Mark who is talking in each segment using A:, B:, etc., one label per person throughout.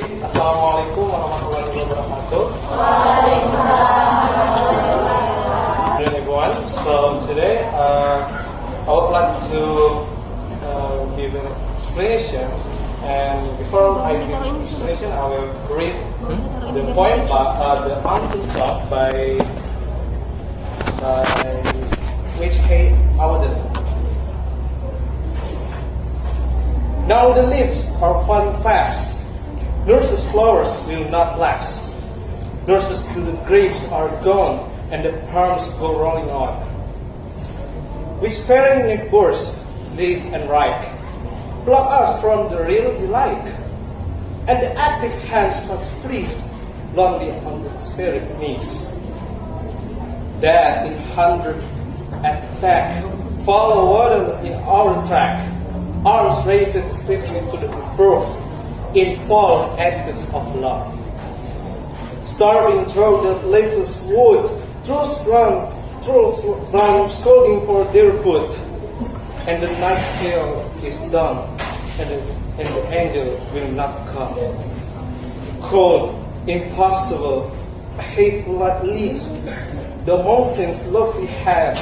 A: Assalamualaikum warahmatullahi wabarakatuh. Good everyone. So today I would like to give an explanation, and before I give an explanation, I will read the poem by the Auden song by Auden. Now the leaves are falling fast. Nurses' flowers will not last. Nurses to the graves are gone, and the palms go rolling on. Whispering neighbors, live and write, block us from the real delight. And the active hands must freeze, lonely on the spirit knees. Death in hundreds attack, follow Auden in our track. Arms raised swiftly to the roof, in false attitudes of love. Starving through the leafless wood, trolls run scolding for their food. And the night tale is done, and the angel will not come. Cold, impossible, hate leaves the mountain's lovely head,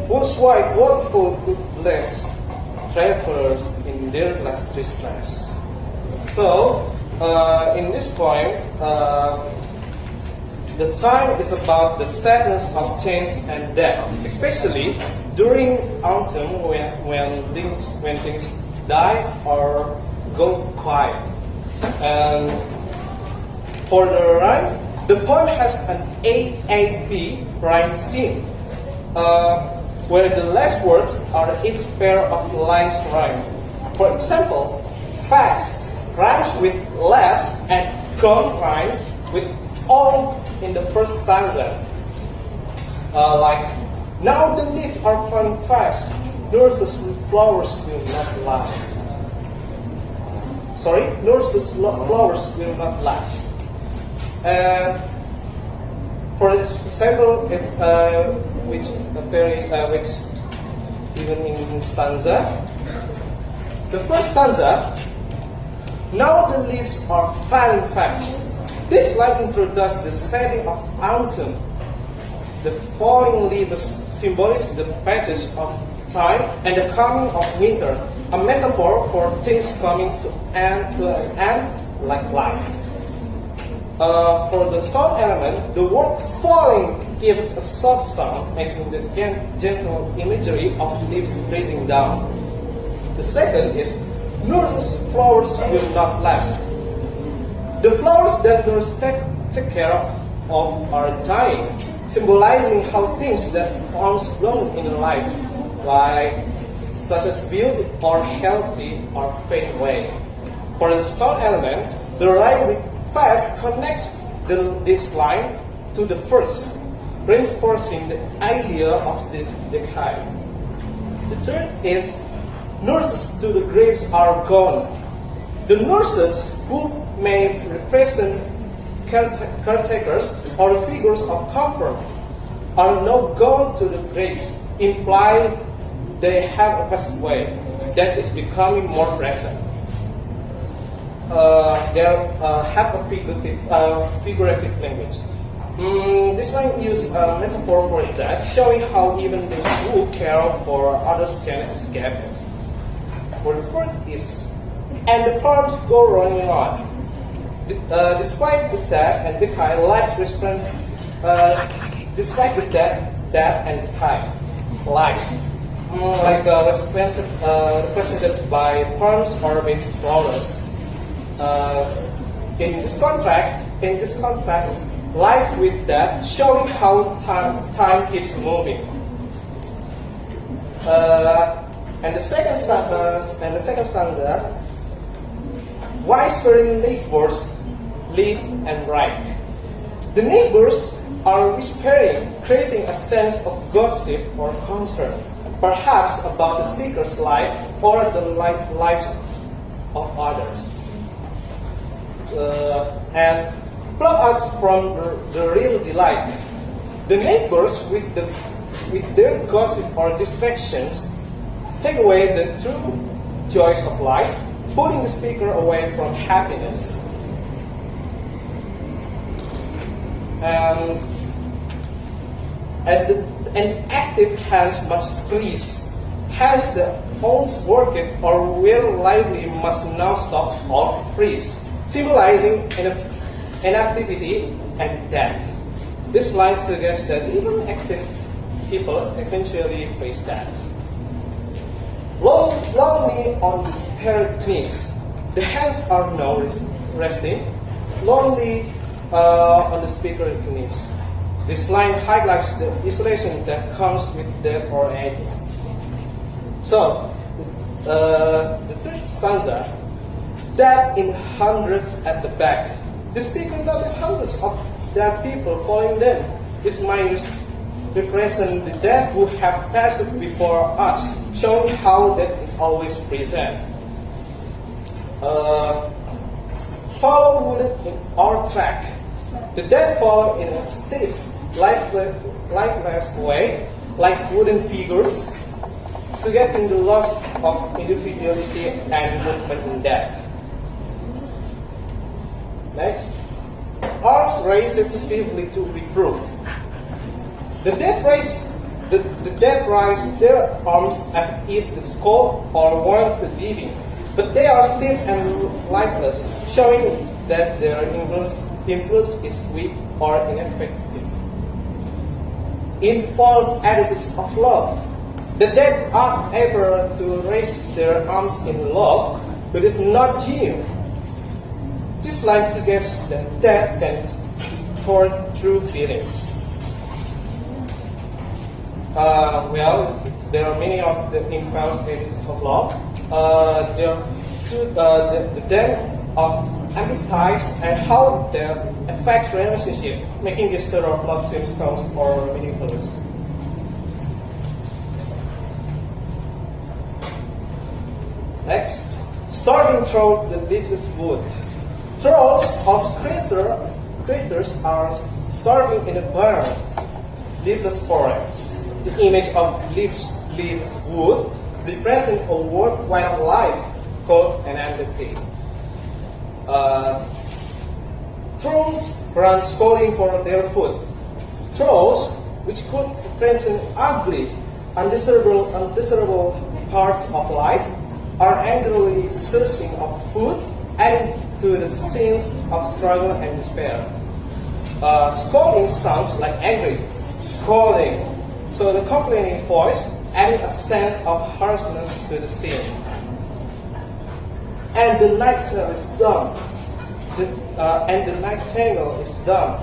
A: whose white waterfall could bless travelers in their last distress. So, in this poem, the time is about the sadness of change and death, especially during autumn when things die or go quiet. And for the rhyme, the poem has an AAP rhyme scheme, where the last words are each pair of lines rhyme. For example, fast rhymes with less, and gone rhymes with all in the first stanza. Like, now the leaves are falling fast, nurses' flowers will not last. Nurses' flowers will not last. And for example, which even in stanza, the first stanza. Now the leaves are falling fast. This line introduces the setting of autumn. The falling leaves symbolize the passage of time and the coming of winter, a metaphor for things coming to an end like life. For the sound element, the word falling gives a soft sound, matching the gentle imagery of leaves breathing down. The second is nurses' flowers will not last. The flowers that nurses take care of are dying, symbolizing how things that once bloom in life, such as beauty or healthy, are fade away. For the sound element, the rhyme with fast connects this line to the first, reinforcing the idea of the decay. The third is nurses to the graves are gone. The nurses, who may represent caretakers or figures of comfort, are now gone to the graves, implying they have passed away. That is becoming more present. They have a figurative language. This line uses a metaphor for that, showing how even those who care for others can escape it. For the fourth is, and the palms go running on. Despite the death and decay, life responds. Despite the death and decay, life, represented by palms or baby flowers. In this contrast, life with death, showing how time keeps moving. And the second stanza, whispering neighbors live and write. The neighbors are whispering, creating a sense of gossip or concern, perhaps about the speaker's life or the lives of others, and block us from the real delight. The neighbors, with their gossip or distractions, take away the true joys of life, pulling the speaker away from happiness. Um, an active hands must freeze. Hence the owns worketh or will lively must now stop or freeze, symbolizing inactivity and death. This line suggests that even active people eventually face death. Lonely on the paired knees. The hands are now resting. Lonely on the speaker's knees. This line highlights the isolation that comes with death or aging. So, the third stanza, dead in hundreds at the back. The speaker noticed hundreds of dead people following them. This might represent the dead who have passed before us, showing how death is always present. Follow wounded in our track. The dead follow in a stiff, lifeless way, like wooden figures, suggesting the loss of individuality and movement in death. Next, arms raised stiffly to reproof. The dead raise their arms as if the skull or warrant the living, but they are stiff and lifeless, showing that their influence is weak or ineffective. In false attitudes of love, the dead are able to raise their arms in love, but it's not genuine. This line suggests that death can toward true feelings. There are many of the infalse attitudes of love. The depth of empathize and how that affects relationship, making the story of love seem false or meaningless. Next, starving through the leafless wood. Throats of creatures are starving in a barren, leafless forest. The image of leaves wood represents a world without life, called an empty. Trolls run scouting for their food. Trolls, which could represent ugly, undesirable parts of life, are angrily searching of food, adding to the scenes of struggle and despair. Scolding sounds like angry, scolding. So the complaining voice adding a sense of harshness to the scene. And the nightingale is dumb. The nightingale is dumb.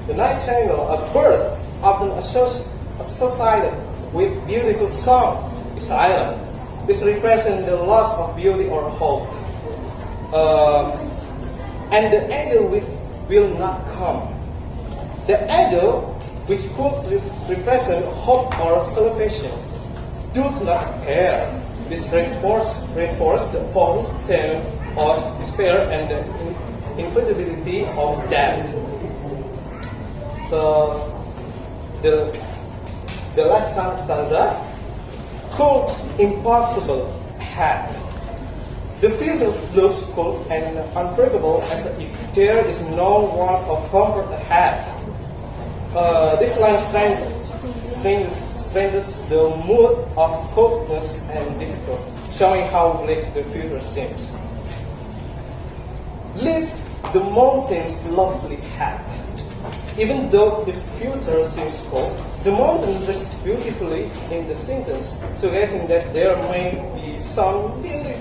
A: The nightingale, a bird often associated with beautiful song, is silent. This represents the loss of beauty or hope. And the angel will not come. The angel, which could represent hope or salvation, does not appear. This reinforces the poem's theme of despair and the inevitability of death. So, the last stanza, cold, impossible, had. The field looks cold and unbreakable as if there is no one of comfort ahead. This line strengthens the mood of coldness and difficulty, showing how bleak the future seems. Lift the mountains lovely hat. Even though the future seems cold, the mountain rests beautifully in the sentence, suggesting that there may be some beauty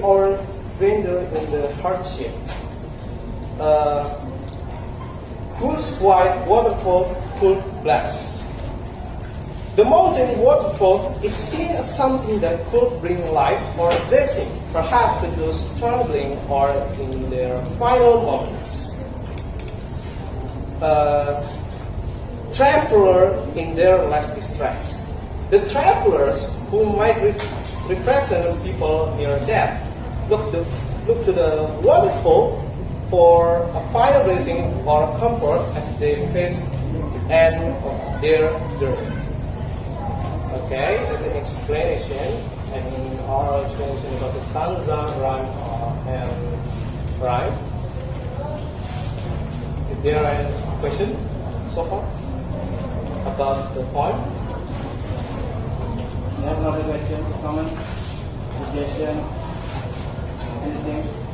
A: or grandeur in the hardship. Whose white waterfall could bless? The mountain waterfalls is seen as something that could bring life or blessing, perhaps to those struggling or in their final moments. Traveler in their last distress. The travelers who might represent people near death look to the waterfall for a final blessing or comfort as they face the end of their journey. Okay, as an explanation and our explanation about the stanza, rhyme, and rhyme. There are Question so far about the poem?
B: No other questions, comments, suggestions, anything?